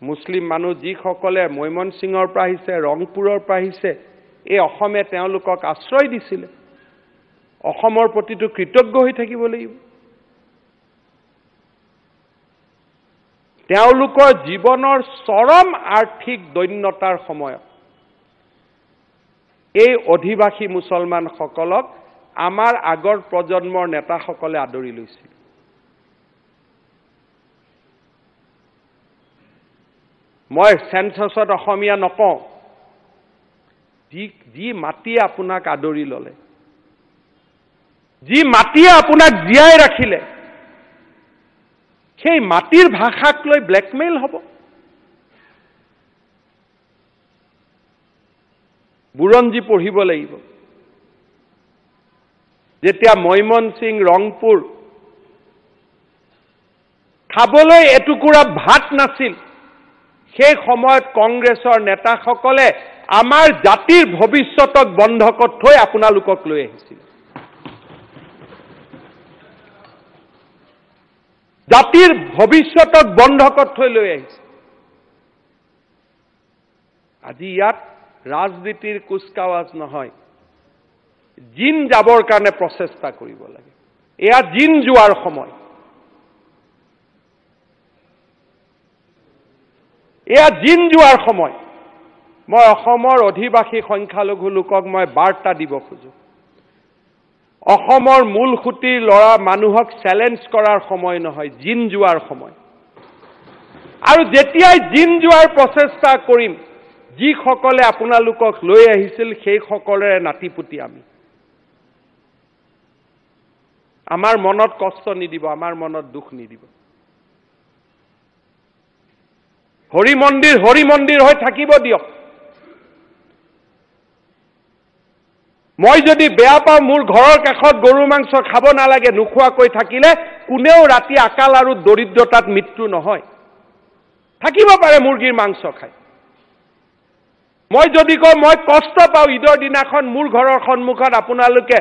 মুছলিম মানুহ যিসকলে মৈমনসিঙৰ পৰা আহিছে, ৰংপুৰৰ পৰা আহিছে, এই অসমে তেওঁলোকক আশ্ৰয় দিছিলে। অসমৰ প্ৰতিটো কৃতজ্ঞ হৈ থাকিব লাগিব। তেওঁলোকৰ জীৱনৰ চৰম আৰ্থিক দৈন্যতাৰ সময়ত এই অধিবাসী মুছলমানসকলক আমাৰ আগৰ প্ৰজন্মৰ নেতাসকলে আদৰি লৈছিল। মই সেন্সাছত অসমীয়া নকওঁ, যি মাটিয়ে আপোনাক আদৰি ল'লে, যি মাটিয়ে আপোনাক জীয়াই ৰাখিলে, সেই মাটিৰ ভাষাক লৈ ব্লেকমেইল হ'ব। বুৰঞ্জী পঢ়িব লাগিব। যেতিয়া মৈমনসিং, ৰংপুৰ খাবলৈ এটুকুৰা ভাত নাছিল, সেই সময়ত কংগ্ৰেছৰ নেতাসকলে আমাৰ জাতিৰ ভৱিষ্যতক বন্ধকত থৈ আপোনালোকক লৈ আহিছিল। জাতিৰ ভৱিষ্যতক বন্ধকত থৈ লৈ আহিছিল। আজি ইয়াত ৰাজনীতিৰ কুচকাৱাজ নহয়, জিন যাবৰ কাৰণে প্ৰচেষ্টা কৰিব লাগে। এয়া জিন যোৱাৰ সময়। এয়া জিন যোৱাৰ সময়। মই অসমৰ অধিবাসী সংখ্যালঘু লোকক মই বাৰ্তা দিব খোজো। অসমৰ মূল খুঁটিৰ ল'ৰা মানুহক চেলেঞ্জ কৰাৰ সময় নহয়, জিন যোৱাৰ সময়। আৰু যেতিয়াই জিন যোৱাৰ প্ৰচেষ্টা কৰিম, যিসকলে আপোনালোকক লৈ আহিছিল সেইসকলৰে নাতিপুতি আমি। আমাৰ মনত কষ্ট নিদিব, আমাৰ মনত দুখ নিদিব। হৰি মন্দিৰ হৈ থাকিব দিয়ক। মই যদি বেয়া পাওঁ, মোৰ ঘৰৰ কাষত গৰু মাংস খাব নালাগে, নোখোৱাকৈ থাকিলে কোনেও ৰাতি আকাল আৰু দৰিদ্ৰতাত মৃত্যু নহয়। থাকিব পাৰে মুৰ্গীৰ মাংস খাই। মই যদি কওঁ মই কষ্ট পাওঁ, ঈদৰ দিনাখন মোৰ ঘৰৰ সন্মুখত আপোনালোকে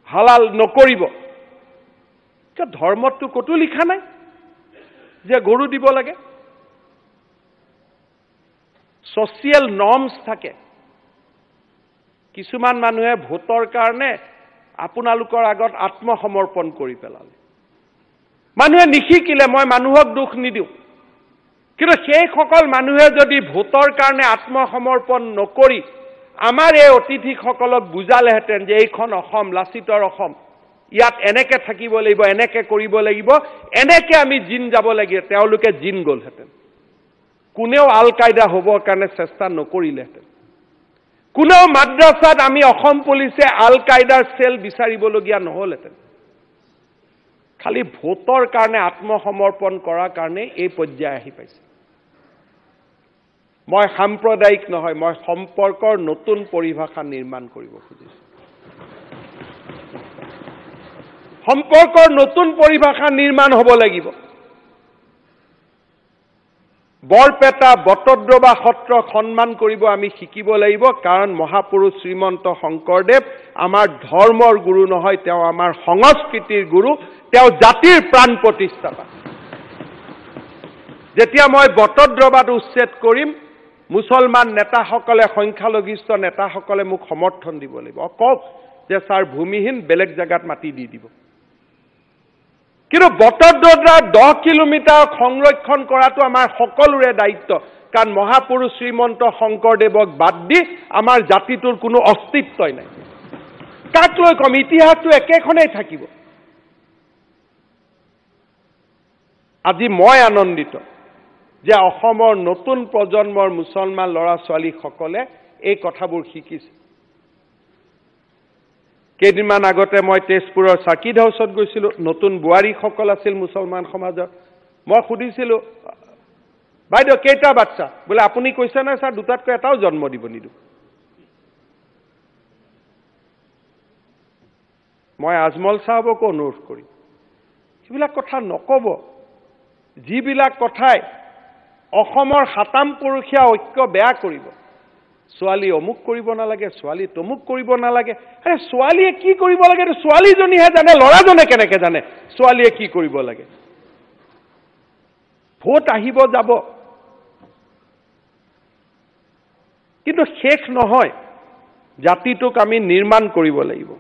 হালাল নকৰিব, ধৰ্মতটো ক'তো লিখা নাই যে গৰু দিব লাগে। ছচিয়েল নৰ্মছ থাকে। কিছুমান মানুহে ভোটৰ কাৰণে আপোনালোকৰ আগত আত্মসমৰ্পণ কৰি পেলালে। মানুহে নিশিকিলে, মই মানুহক দুখ নিদিওঁ, কিন্তু সেইসকল মানুহে যদি ভোটৰ কাৰণে আত্মসমৰ্পণ নকৰি আমাৰ এই অতিথিসকলক বুজালেহেঁতেন যে এইখন অসম, লাচিতৰ অসম, ইয়াত এনেকে থাকিব লাগিব, এনেকে কৰিব লাগিব, এনেকে আমি জিন যাব লাগিব, তেওঁলোকে জিন গ'লহেঁতেন। কোনেও আল কায়দা হ'বৰ কাৰণে চেষ্টা নকৰিলেহেঁতেন। কোনেও মাদ্ৰাছাত আমি অসম পুলিচে আল কায়দাৰ চেল বিচাৰিবলগীয়া নহ'লহেঁতেন। খালি ভোটৰ কাৰণে আত্মসমৰ্পণ কৰাৰ কাৰণে এই পৰ্যায় আহি পাইছে। মই সাম্প্ৰদায়িক নহয়, মই সম্পৰ্কৰ নতুন পৰিভাষা নিৰ্মাণ কৰিব খুজিছোঁ। সম্পৰ্কৰ নতুন পৰিভাষা নিৰ্মাণ হ'ব লাগিব। বৰপেটা বটদ্ৰৱা সত্ৰক সন্মান কৰিব আমি শিকিব লাগিব, কাৰণ মহাপুৰুষ শ্ৰীমন্ত শংকৰদেৱ আমাৰ ধৰ্মৰ গুৰু নহয়, তেওঁ আমাৰ সংস্কৃতিৰ গুৰু, তেওঁ জাতিৰ প্ৰাণ প্ৰতিষ্ঠাতা। যেতিয়া মই বটদ্ৰৱাত উচ্ছেদ কৰিম, মুছলমান নেতাসকলে, সংখ্যালঘিষ্ঠ নেতাসকলে মোক সমৰ্থন দিব লাগিব। কওক যে ছাৰ ভূমিহীন, বেলেগ জেগাত মাটি দি দিব। কিন্তু বটদ্ৰৱা 10 কিলোমিটাৰ সংৰক্ষণ কৰাটো আমাৰ সকলোৰে দায়িত্ব, কাৰণ মহাপুৰুষ শ্ৰীমন্ত শংকৰদেৱক বাদ দি আমাৰ জাতিটোৰ কোনো অস্তিত্বই নাই। কাক লৈ কম? ইতিহাসটো একেখনেই থাকিব। আজি মই আনন্দিত যে অসমৰ নতুন প্ৰজন্মৰ মুছলমান ল'ৰা ছোৱালীসকলে এই কথাবোৰ শিকিছে। কেইদিনমান আগতে মই তেজপুৰৰ চাকিদ হাউচত গৈছিলোঁ, নতুন বোৱাৰীসকল আছিল মুছলমান সমাজৰ। মই সুধিছিলোঁ, বাইদেউ কেইটা বাচ্চা? বোলে আপুনি কৈছে নাই ছাৰ, দুটাতকৈ এটাও জন্ম দিব নিদিওঁ। মই আজমল চাহাবকো অনুৰোধ কৰিম, সেইবিলাক কথা নক'ব। যিবিলাক কথাই অসমৰ সাতাম পুৰুষীয়া ঐক্য বেয়া কৰিব। ছোৱালী অমুক কৰিব নালাগে, ছোৱালী তমুক কৰিব নালাগে। আৰে ছোৱালীয়ে কি কৰিব লাগে ছোৱালীজনীহে জানে, ল'ৰাজনে কেনেকে জানে ছোৱালীয়ে কি কৰিব লাগে? ভোট আহিব যাব, কিন্তু শেষ নহয়, জাতিটোক আমি নিৰ্মাণ কৰিব লাগিব।